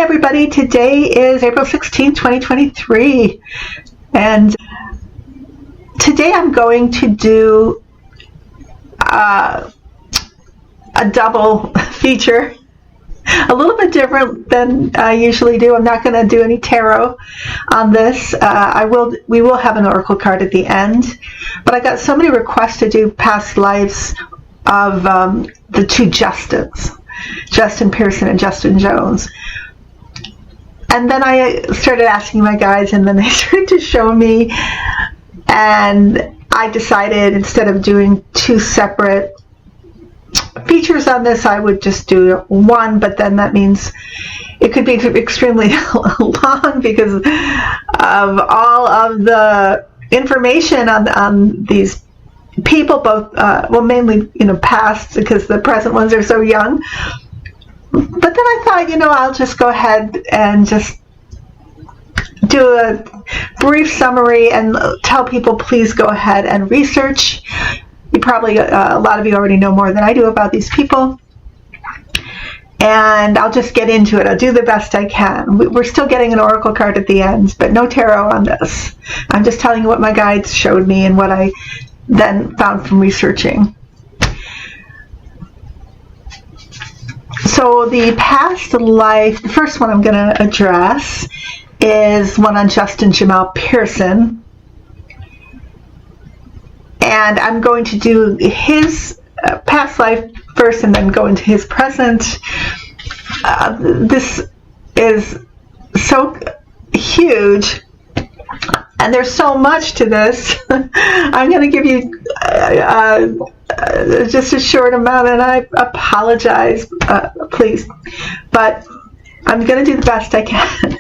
everybody. Today is April 16, 2023, and today I'm going to do a double feature, a little bit different than I usually do. I'm not going to do any tarot on this. We will have an oracle card at the end, but I got so many requests to do past lives of the two Justins, Justin Pearson and Justin Jones. And then I started asking my guides, and then they started to show me, and I decided instead of doing two separate features on this, I would just do one, but then that means it could be extremely long because of all of the information on these people, both, mainly, past, because the present ones are so young. But then I thought, I'll just go ahead and just do a brief summary and tell people, please go ahead and research. You probably, a lot of you already know more than I do about these people. And I'll just get into it. I'll do the best I can. We're still getting an oracle card at the end, but no tarot on this. I'm just telling you what my guides showed me and what I then found from researching. So the past life, the first one I'm going to address is one on Justin Jamal Pearson. And I'm going to do his past life first and then go into his present. This is so huge, and there's so much to this. I'm going to give you just a short amount, and I apologize, please, but I'm going to do the best I can.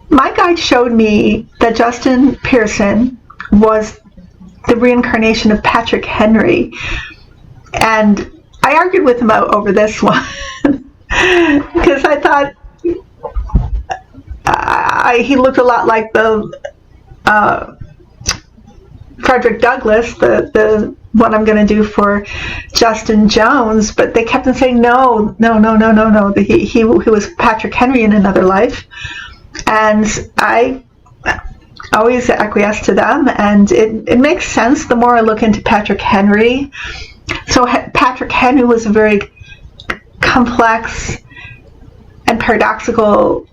My guide showed me that Justin Pearson was the reincarnation of Patrick Henry, and I argued with him over this one because I thought he looked a lot like the Frederick Douglas, the one I'm going to do for Justin Jones, but they kept on saying no. He was Patrick Henry in another life, and I always acquiesce to them, and it makes sense the more I look into Patrick Henry So Patrick Henry was a very complex and paradoxical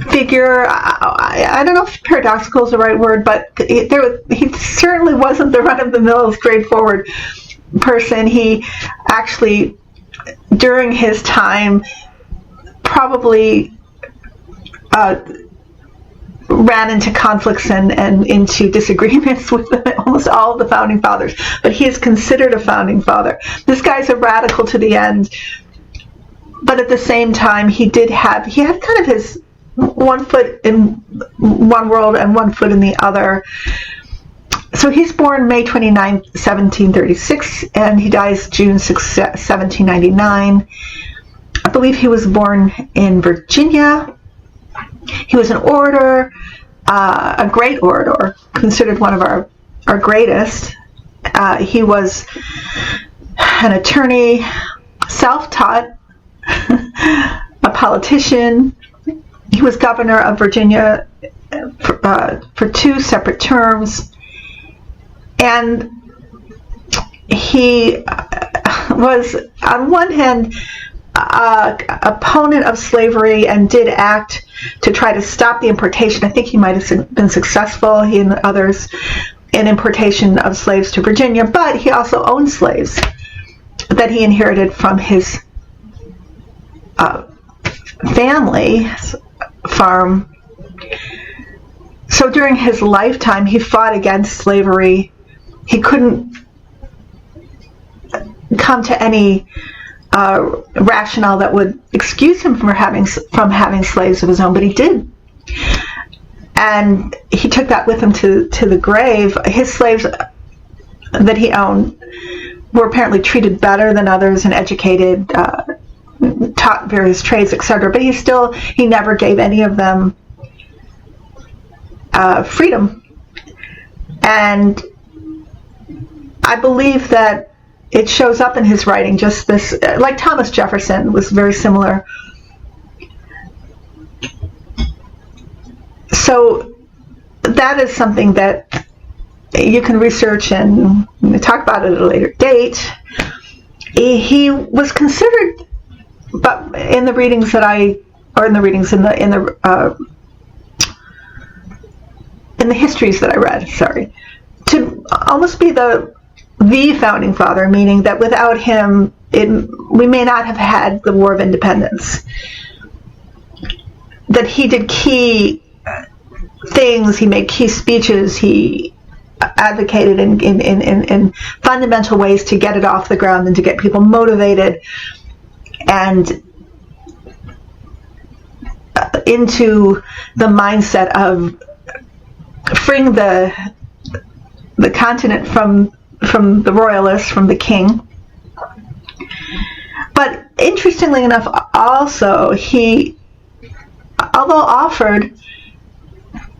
figure. I don't know if paradoxical is the right word, but he certainly wasn't the run-of-the-mill, straightforward person. He actually, during his time, probably ran into conflicts and into disagreements with almost all of the founding fathers, but he is considered a founding father. This guy's a radical to the end, but at the same time, he had kind of his one foot in one world and one foot in the other. So he's born May 29, 1736, and he dies June 6, 1799. I believe he was born in Virginia. He was an orator, a great orator, considered one of our greatest. He was an attorney, self-taught, a politician. He was governor of Virginia for 2 separate terms. And he was, on one hand, opponent of slavery and did act to try to stop the importation. I think he might have been successful, he and others, in importation of slaves to Virginia, but he also owned slaves that he inherited from his family farm. So during his lifetime, he fought against slavery. He couldn't come to any rationale that would excuse him from having slaves of his own, but he did. And he took that with him to the grave. His slaves that he owned were apparently treated better than others and educated, taught various trades, etc. But he never gave any of them freedom. And I believe that it shows up in his writing, just this, like Thomas Jefferson was very similar. So that is something that you can research and talk about it at a later date. He was considered, but in the readings that in the histories that I read, to almost be the founding father, meaning that without him, we may not have had the War of Independence. That he did key things, he made key speeches, he advocated in fundamental ways to get it off the ground and to get people motivated and into the mindset of freeing the continent from the royalists, from the king. But interestingly enough, also, he, although offered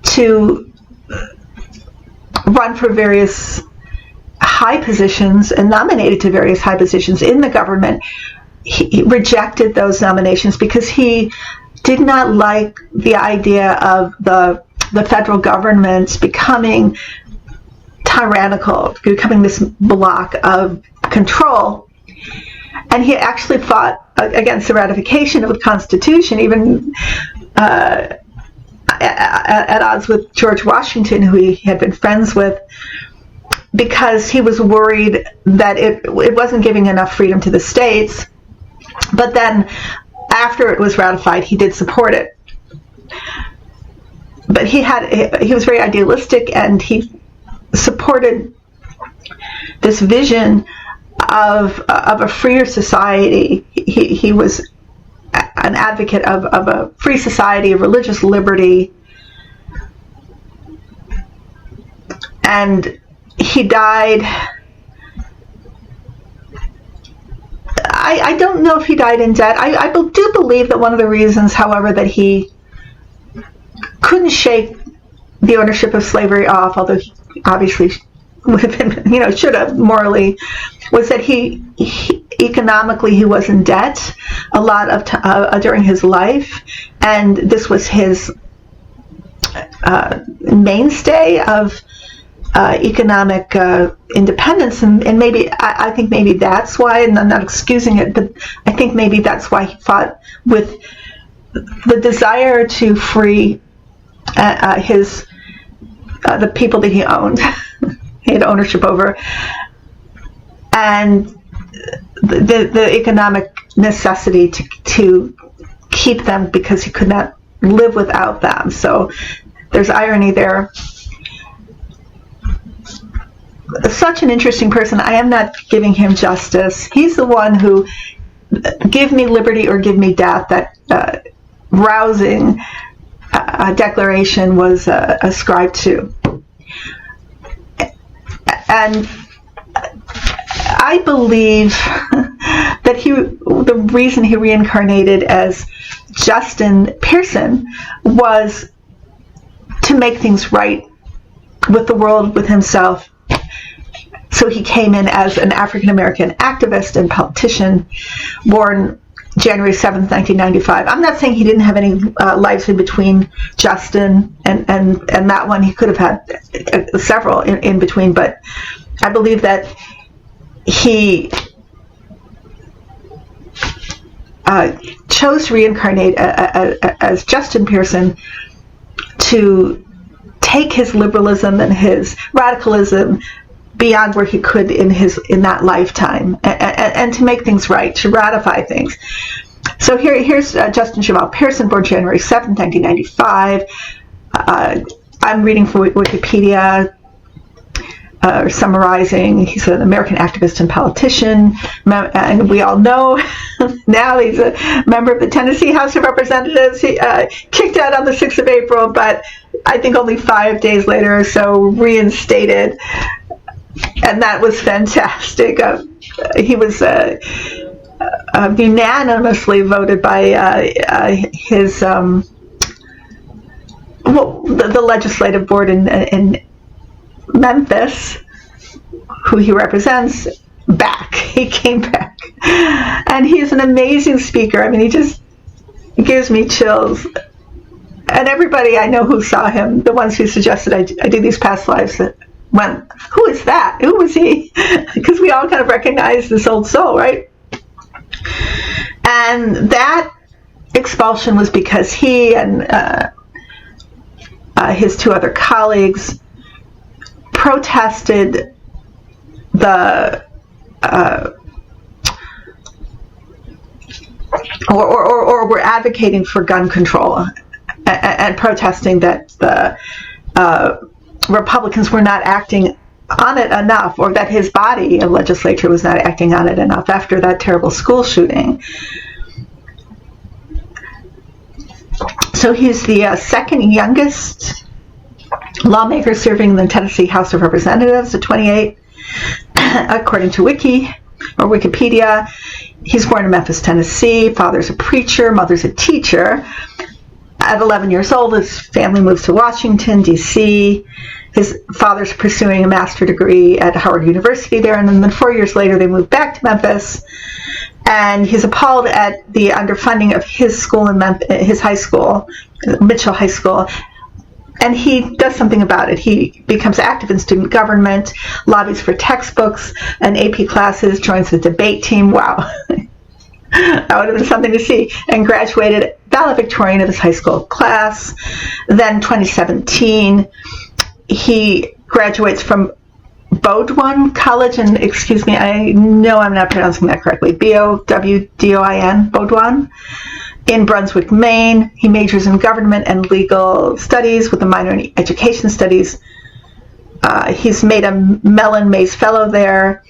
to run for various high positions and nominated to various high positions in the government, he rejected those nominations because he did not like the idea of the federal government becoming tyrannical, becoming this block of control. And he actually fought against the ratification of the Constitution, even at odds with George Washington, who he had been friends with, because he was worried that it wasn't giving enough freedom to the states. But then, after it was ratified, he did support it. But he was very idealistic, and he supported this vision of a freer society. He was an advocate of a free society, of religious liberty, and he died. I don't know if he died in debt. I do believe that one of the reasons, however, that he couldn't shake the ownership of slavery off, although he obviously would have been, should have morally, was that he economically he was in debt a lot of during his life, and this was his mainstay of economic independence, and maybe I think maybe that's why, and I'm not excusing it, but I think maybe that's why he fought with the desire to free the people that he owned, he had ownership over, and the economic necessity to keep them because he could not live without them. So there's irony there. Such an interesting person. I am not giving him justice. He's the one who, give me liberty or give me death, that rousing declaration was ascribed to. And I believe that the reason he reincarnated as Justin Pearson was to make things right with the world, with himself. So he came in as an African-American activist and politician, born January 7th, 1995. I'm not saying he didn't have any lives in between Justin and that one. He could have had several in between, but I believe that he chose to reincarnate as Justin Pearson to take his liberalism and his radicalism beyond where he could in that lifetime, and to make things right, to ratify things. So here's Justin Jamal Pearson, born January 7th, 1995. I'm reading from Wikipedia, summarizing. He's an American activist and politician, and we all know now he's a member of the Tennessee House of Representatives. He kicked out on the 6th of April, but I think only 5 days later or so reinstated. And that was fantastic. He was unanimously voted by his the legislative board in Memphis, who he represents, back. He came back, and he's an amazing speaker. I mean, he just gives me chills. And everybody I know who saw him, the ones who suggested I do these past lives, went, who is that? Who was he? Because we all kind of recognize this old soul, right? And that expulsion was because he and his two other colleagues protested or were advocating for gun control and protesting that the Republicans were not acting on it enough, or that his body of legislature was not acting on it enough after that terrible school shooting. So he's the second youngest lawmaker serving in the Tennessee House of Representatives at 28, according to Wikipedia. He's born in Memphis, Tennessee. Father's a preacher, mother's a teacher. At 11 years old, his family moves to Washington, D.C. His father's pursuing a master's degree at Howard University there, and then 4 years later they moved back to Memphis. And he's appalled at the underfunding of his school in his high school, Mitchell High School, and he does something about it. He becomes active in student government, lobbies for textbooks and AP classes, joins the debate team. Wow. That would have been something to see. And graduated valedictorian of his high school class. Then 2017, he graduates from Bowdoin College, and excuse me, I know I'm not pronouncing that correctly, Bowdoin, Bowdoin, in Brunswick, Maine. He majors in government and legal studies with a minor in education studies. He's made a Mellon Mays Fellow there,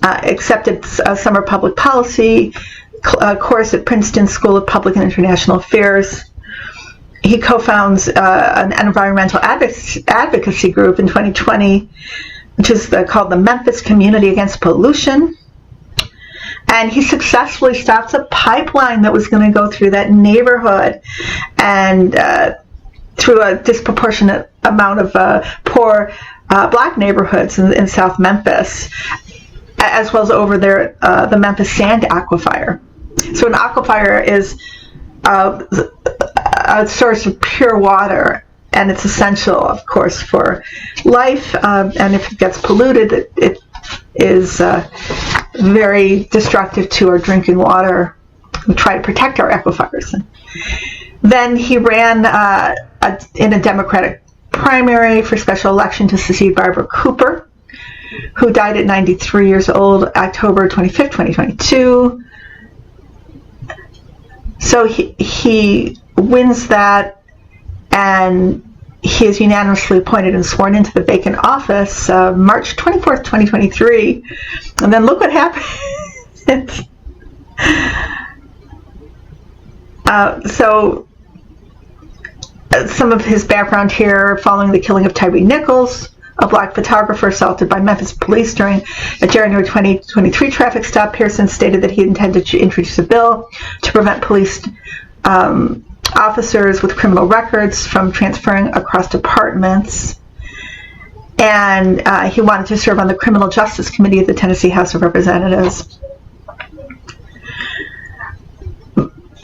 accepted a summer public policy course at Princeton School of Public and International Affairs. He co-founds an environmental advocacy group in 2020, which is called the Memphis Community Against Pollution. And he successfully stops a pipeline that was going to go through that neighborhood and through a disproportionate amount of poor black neighborhoods in South Memphis, as well as over there, the Memphis Sand Aquifer. So an aquifer is a source of pure water, and it's essential, of course, for life. And if it gets polluted, it is very destructive to our drinking water. We try to protect our aquifers. And then he ran in a Democratic primary for special election to succeed Barbara Cooper, who died at 93 years old, October 25th, 2022. So he wins that, and he is unanimously appointed and sworn into the vacant office March 24th, 2023. And then look what happened. So some of his background here: following the killing of Tyree Nichols, a black photographer assaulted by Memphis police during a January 2023 traffic stop, Pearson stated that he intended to introduce a bill to prevent police officers with criminal records from transferring across departments. And he wanted to serve on the Criminal Justice Committee of the Tennessee House of Representatives.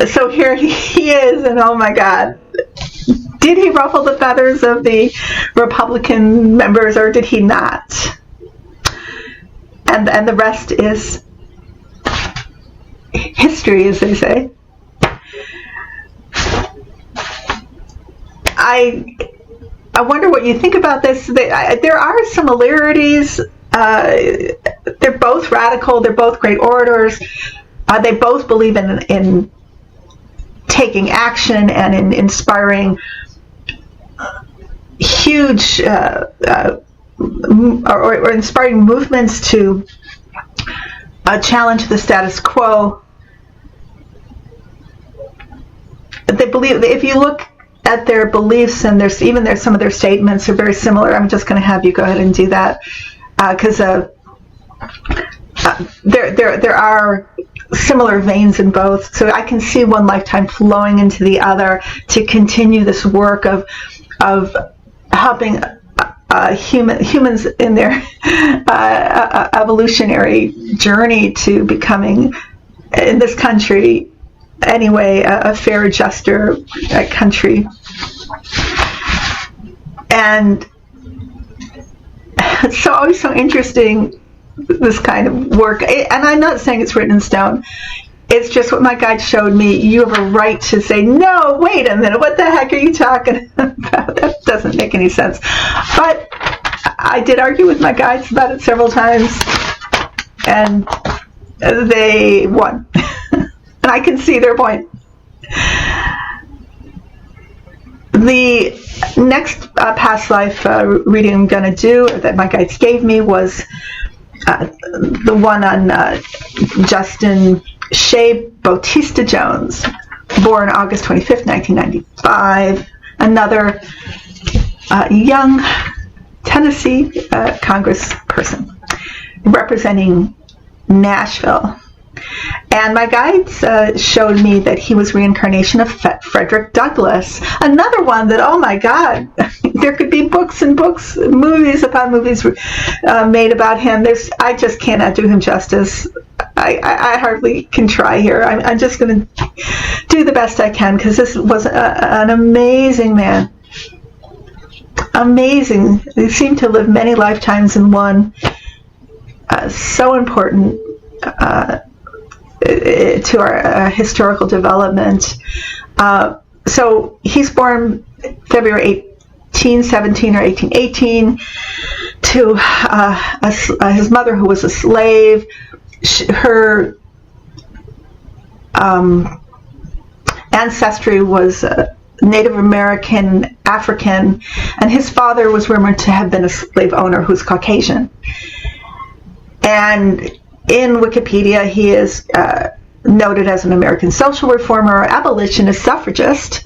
So here he is, and oh my God. Did he ruffle the feathers of the Republican members, or did he not? And the rest is history, as they say. I wonder what you think about this. There are similarities. They're both radical. They're both great orators. They both believe in taking action and in inspiring huge or inspiring movements to challenge the status quo. They believe, if you look at their beliefs, and there's some of their statements are very similar. I'm just going to have you go ahead and do that, because there are similar veins in both. So I can see one lifetime flowing into the other to continue this work of helping humans in their evolutionary journey to becoming, in this country anyway, a fair, juster country. And it's always so interesting, this kind of work. And I'm not saying it's written in stone. It's just what my guide showed me. You have a right to say, no, wait a minute, what the heck are you talking about? That doesn't make any sense. But I did argue with my guides about it several times, and they won. And I can see their point. The next past life reading I'm going to do, that my guides gave me, was the one on Justin Shea Bautista Jones, born August 25th, 1995. Another young Tennessee congressperson representing Nashville. And my guides showed me that he was reincarnation of Frederick Douglass. Another one that, oh my God, there could be books and books, movies upon movies made about him. I just cannot do him justice. I hardly can try here. I'm just going to do the best I can, because this was an amazing man. Amazing. He seemed to live many lifetimes in one. So important to our historical development. So he's born February 1817 or 1818 to his mother, who was a slave. Her ancestry was Native American, African, and his father was rumored to have been a slave owner who's Caucasian. And in Wikipedia, he is noted as an American social reformer, abolitionist, suffragist,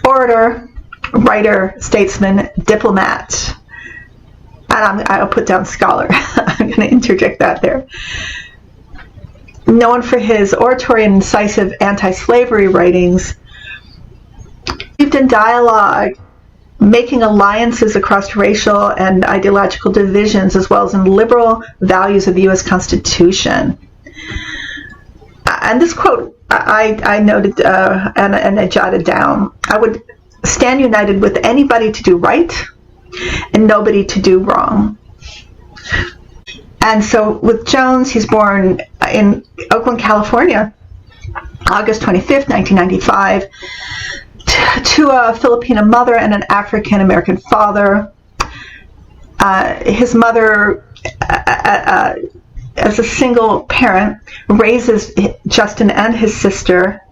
orator, writer, statesman, diplomat. And I'll put down scholar. I'm going to interject that there. Known for his oratory and incisive anti-slavery writings, believed in dialogue, making alliances across racial and ideological divisions, as well as in liberal values of the U.S. Constitution. And this quote I noted and I jotted down. I would stand united with anybody to do right and nobody to do wrong. And so with Jones, he's born in Oakland, California, August 25th, 1995, to a Filipino mother and an African-American father. His mother, as a single parent, raises Justin and his sister,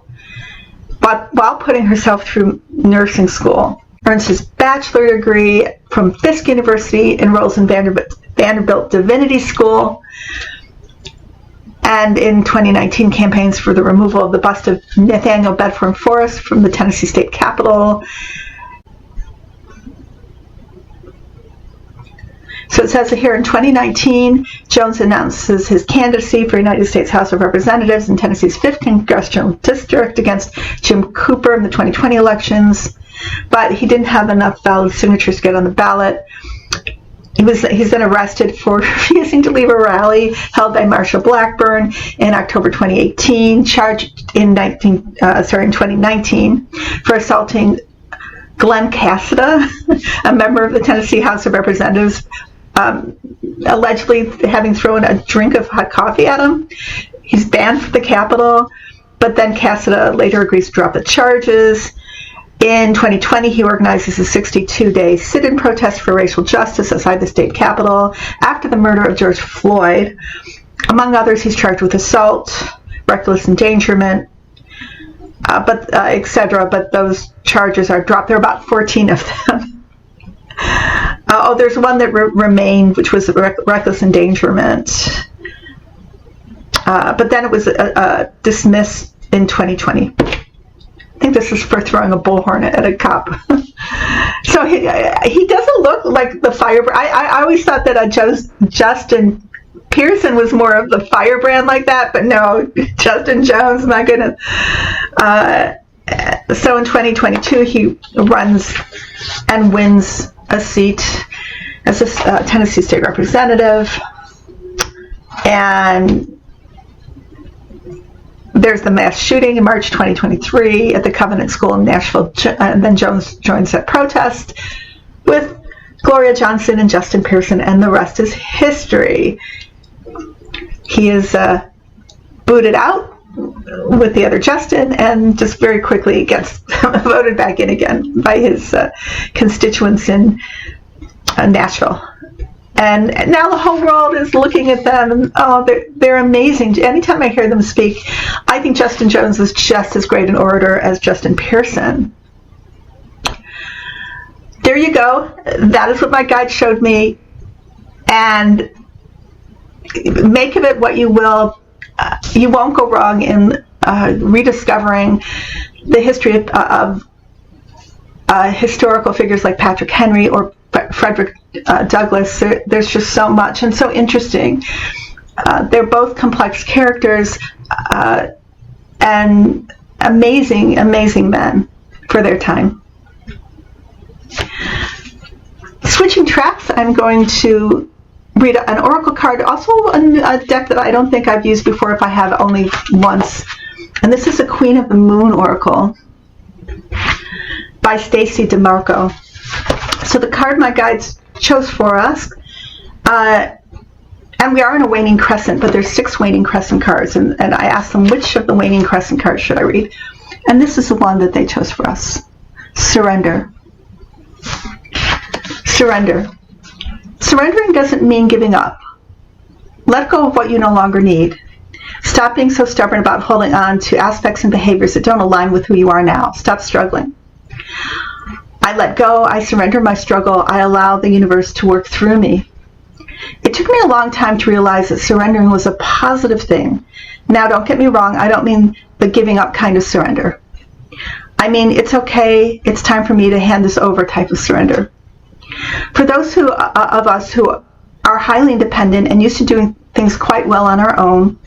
but while putting herself through nursing school. Earns his bachelor degree from Fisk University, enrolls in Vanderbilt Divinity School, and in 2019 campaigns for the removal of the bust of Nathaniel Bedford Forrest from the Tennessee State Capitol. So it says here, in 2019, Jones announces his candidacy for United States House of Representatives in Tennessee's 5th Congressional District against Jim Cooper in the 2020 elections, but he didn't have enough valid signatures to get on the ballot. He's been arrested for refusing to leave a rally held by Marsha Blackburn in October 2018, charged in 2019 for assaulting Glenn Cassida, a member of the Tennessee House of Representatives, allegedly having thrown a drink of hot coffee at him. He's banned from the Capitol, but then Cassida later agrees to drop the charges. In 2020, he organizes a 62-day sit-in protest for racial justice outside the state capitol after the murder of George Floyd. Among others, he's charged with assault, reckless endangerment, etc. But those charges are dropped. There are about 14 of them. There's one that remained, which was reckless endangerment. But then it was dismissed in 2020. I think this is for throwing a bullhorn at a cop. So he doesn't look like the firebrand. I always thought that Justin Pearson was more of the firebrand like that, but no, Justin Jones, my goodness. So in 2022, he runs and wins a seat as a Tennessee State Representative, and there's the mass shooting in March 2023 at the Covenant School in Nashville, and then Jones joins that protest with Gloria Johnson and Justin Pearson, and the rest is history. He is booted out with the other Justin, and just very quickly gets voted back in again by his constituents in Nashville. And now the whole world is looking at them, and they're amazing. Anytime I hear them speak, I think Justin Jones is just as great an orator as Justin Pearson. There you go. That is what my guide showed me. And make of it what you will. You won't go wrong in rediscovering the history of historical figures like Patrick Henry or Frederick Douglas. There's just so much and so interesting. They're both complex characters and amazing, amazing men for their time. Switching tracks, I'm going to read an oracle card, also a deck that I don't think I've used before, if I have only once. And this is a Queen of the Moon oracle by Stacey Demarco. So the card my guides chose for us, and we are in a waning crescent, but there's 6 waning crescent cards, and I asked them which of the waning crescent cards should I read, and this is the one that they chose for us. Surrender. Surrender. Surrendering doesn't mean giving up. Let go of what you no longer need. Stop being so stubborn about holding on to aspects and behaviors that don't align with who you are now. Stop struggling. I let go. I surrender my struggle. I allow the universe to work through me. It took me a long time to realize that surrendering was a positive thing. Now, don't get me wrong. I don't mean the giving up kind of surrender. I mean, it's okay. It's time for me to hand this over type of surrender. For those of us who are highly independent and used to doing things quite well on our own,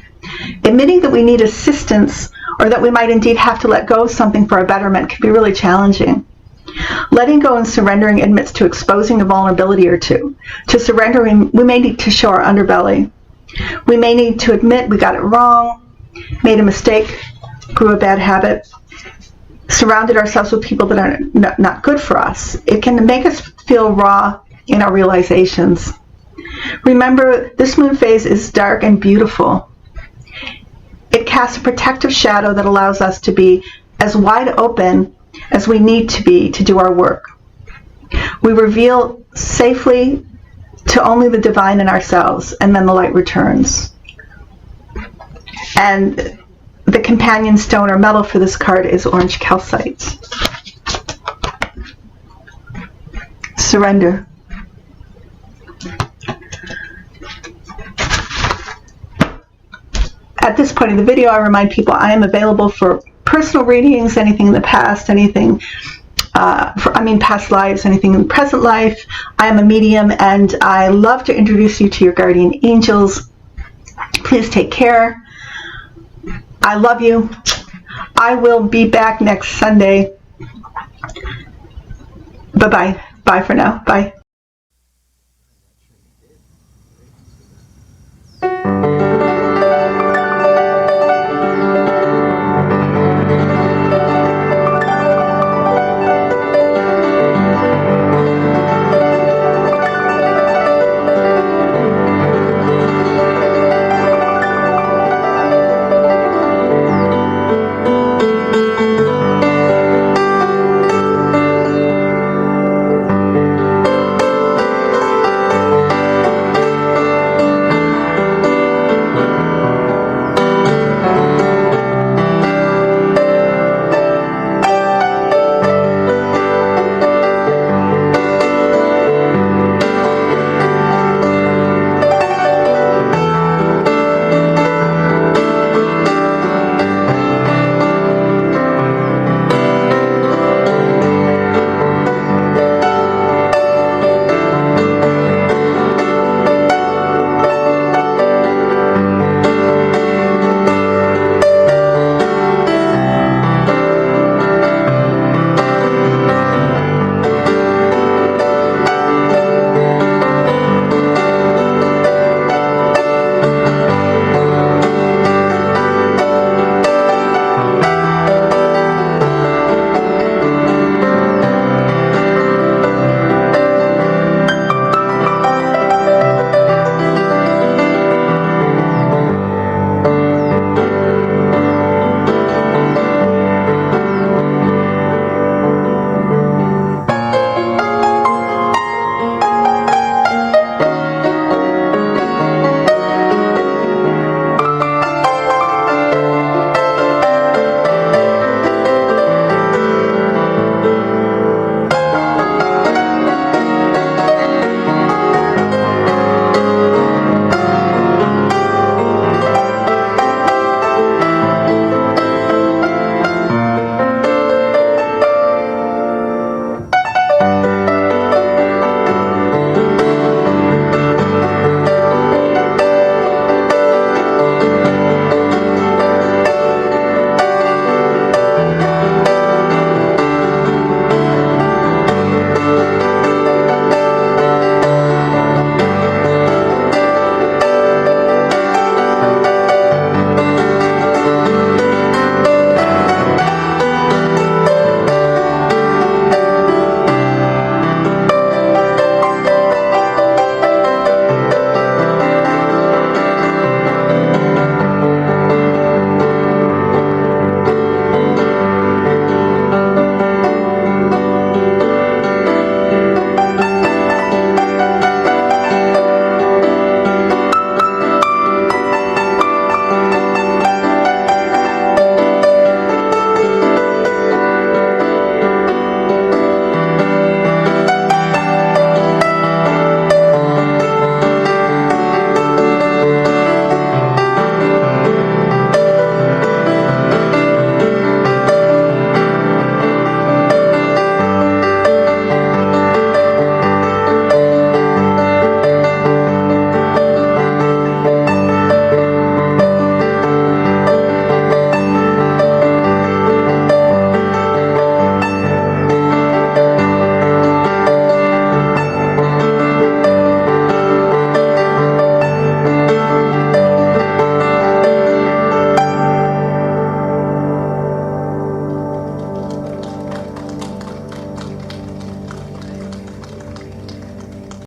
admitting that we need assistance or that we might indeed have to let go of something for our betterment can be really challenging. Letting go and surrendering admits to exposing a vulnerability or two. To surrendering, we may need to show our underbelly. We may need to admit we got it wrong, made a mistake, grew a bad habit. surrounded ourselves with people that are not good for us. It can make us feel raw in our realizations. Remember, this moon phase is dark and beautiful. It casts a protective shadow that allows us to be as wide open as we need to be to do our work. We reveal safely to only the divine in ourselves, and then the light returns. And the companion stone or metal for this card is orange calcite. Surrender. At this point in the video, I remind people I am available for personal readings, anything in the past, anything, past lives, anything in the present life. I am a medium, and I love to introduce you to your guardian angels. Please take care. I love you. I will be back next Sunday. Bye-bye. Bye for now. Bye.